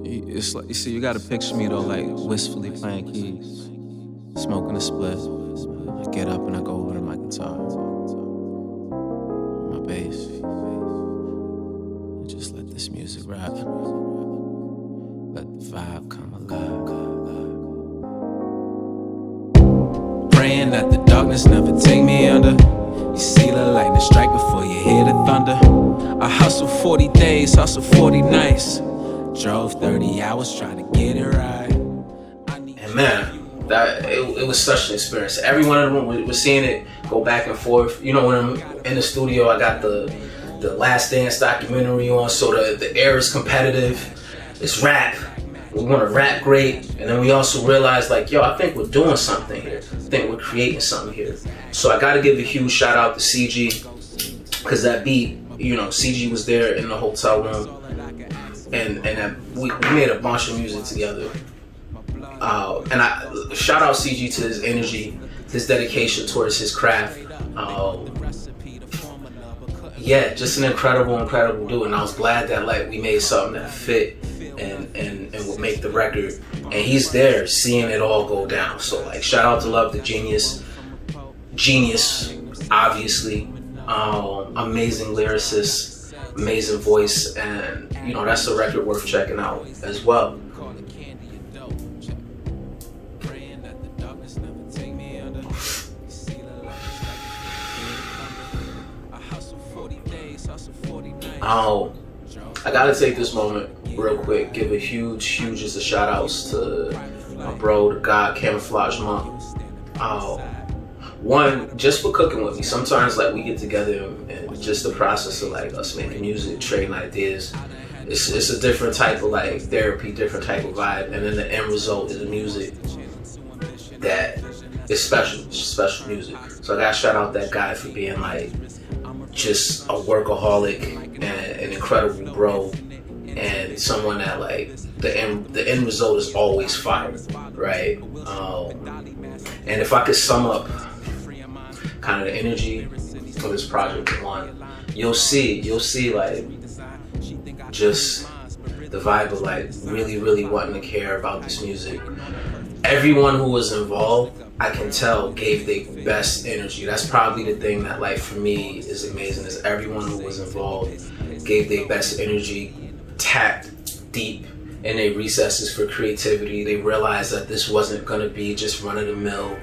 It's like, you see, you gotta picture me though, like wistfully playing keys, smoking a split. I get up and I go over to my guitar, my bass, and just let this music rap. Let the vibe come alive. Praying that the darkness never take me under. You see the lightning strike before you hear the thunder. I hustle 40 days, hustle 40 nights. Drove 30 hours trying to get it right. And man, it was such an experience. Every one of them was seeing it go back and forth. You know, when I'm in the studio, I got the Last Dance documentary on, so the air is competitive. It's rap. We want to rap great, and then we also realize, like, yo, I think we're doing something here. I think we're creating something here. So I got to give a huge shout out to CeeGee, because that beat, you know, CeeGee was there in the hotel room, and we made a bunch of music together. And I shout out CeeGee to his energy, his dedication towards his craft. Yeah, just an incredible dude, and I was glad that, like, we made something that fit and would make the record, and he's there seeing it all go down. So, like, shout out to Lxve The Genius, obviously, amazing lyricist, amazing voice, and you know, that's a record worth checking out as well. I gotta take this moment real quick, give a huge just a shout outs to my bro, the God, Camoflauge Monk. One, just for cooking with me. Sometimes, like, we get together and just the process of, like, us making music, trading ideas, it's a different type of, like, therapy, different type of vibe, and then the end result is the music that is special music. So I gotta shout out that guy for being, like, just a workaholic and an incredible bro, and someone that, like, the end result is always fire, right? And if I could sum up kind of the energy of this project in one, you'll see like just the vibe of, like, really wanting to care about this music. Everyone who was involved, I can tell, gave their best energy. That's probably the thing that, like, for me is amazing, is everyone who was involved gave their best energy, tapped deep in their recesses for creativity. They realized that this wasn't gonna be just run of the mill,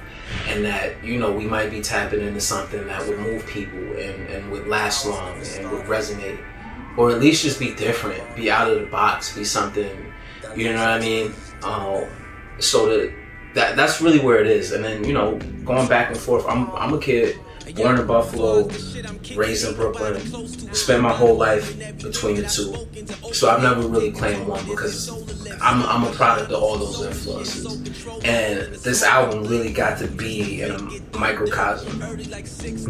and that, you know, we might be tapping into something that would move people and would last long and would resonate, or at least just be different, be out of the box, be something, you know what I mean? So that's really where it is. And then, you know, going back and forth, I'm a kid born in Buffalo, raised in Brooklyn, spent my whole life between the two. So I've never really claimed one, because I'm a product of all those influences. And this album really got to be in a microcosm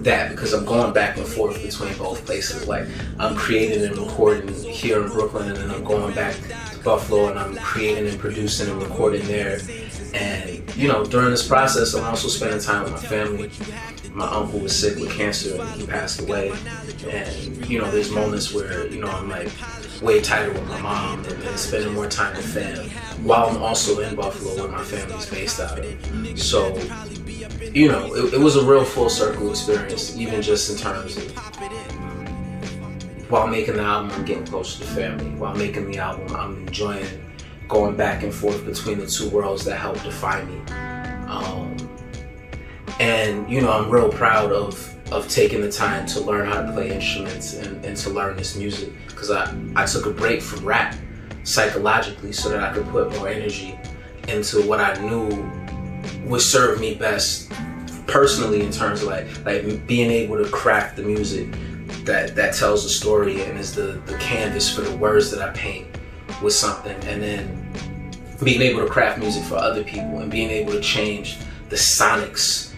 that, because I'm going back and forth between both places. Like, I'm creating and recording here in Brooklyn, and then I'm going back to Buffalo and I'm creating and producing and recording there. And, you know, during this process, I'm also spending time with my family. My uncle was sick with cancer and he passed away. And, you know, there's moments where, you know, I'm, like, way tighter with my mom and spending more time with fam, while I'm also in Buffalo, where my family's based out of. So, you know, it was a real full circle experience, even just in terms of, while making the album, I'm getting closer to family. While making the album, I'm enjoying going back and forth between the two worlds that help define me. And, you know, I'm real proud of taking the time to learn how to play instruments and to learn this music, because I took a break from rap psychologically so that I could put more energy into what I knew would serve me best personally, in terms of like being able to craft the music that tells a story and is the canvas for the words that I paint with something, and then being able to craft music for other people and being able to change the sonics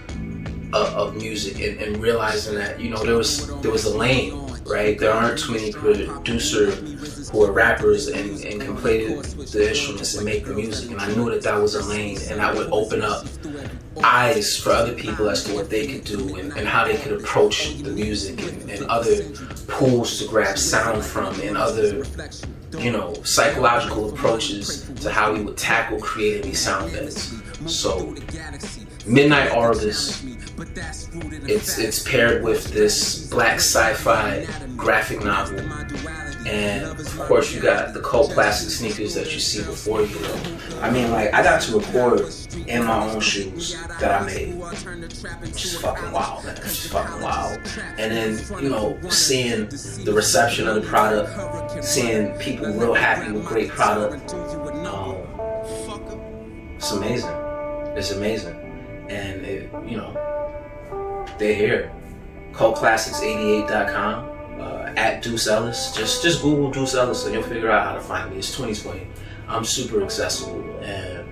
of music, and realizing that, you know, there was a lane, right? There aren't too many producers who are rappers and can play the instruments and make the music, and I knew that was a lane, and that would open up eyes for other people as to what they could do and how they could approach the music, and other pools to grab sound from, and other psychological approaches to how we would tackle creating these sound beds. So Midnight Ouroboros, it's paired with this black sci-fi graphic novel, and of course you got the cult classic sneakers that you see before you. I mean, like, I got to record in my own shoes that I made, which is fucking wild, man. It's just fucking wild. And then, seeing the reception of the product, seeing people real happy with great product, it's amazing. It's amazing. And they're here. CultClassics88.com, at Deuce Ellis. Just Google Deuce Ellis and you'll figure out how to find me. It's 2020. I'm super accessible, and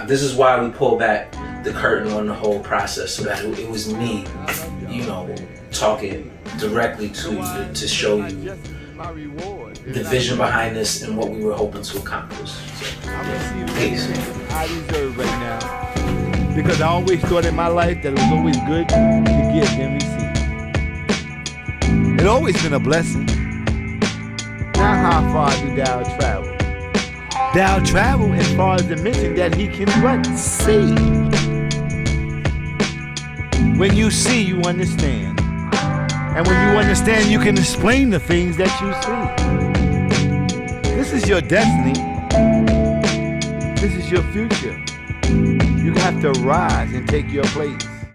this is why we pull back the curtain on the whole process, so that it was me, talking directly to you to show you the vision behind this and what we were hoping to accomplish. So, peace. I deserve right now, because I always thought in my life that it was always good to give than receive. It's always been a blessing. Now how far do thou travel? Thou travel as far as the mission that he can what? See. When you see, you understand. And when you understand, you can explain the things that you see. This is your destiny. This is your future. You have to rise and take your place.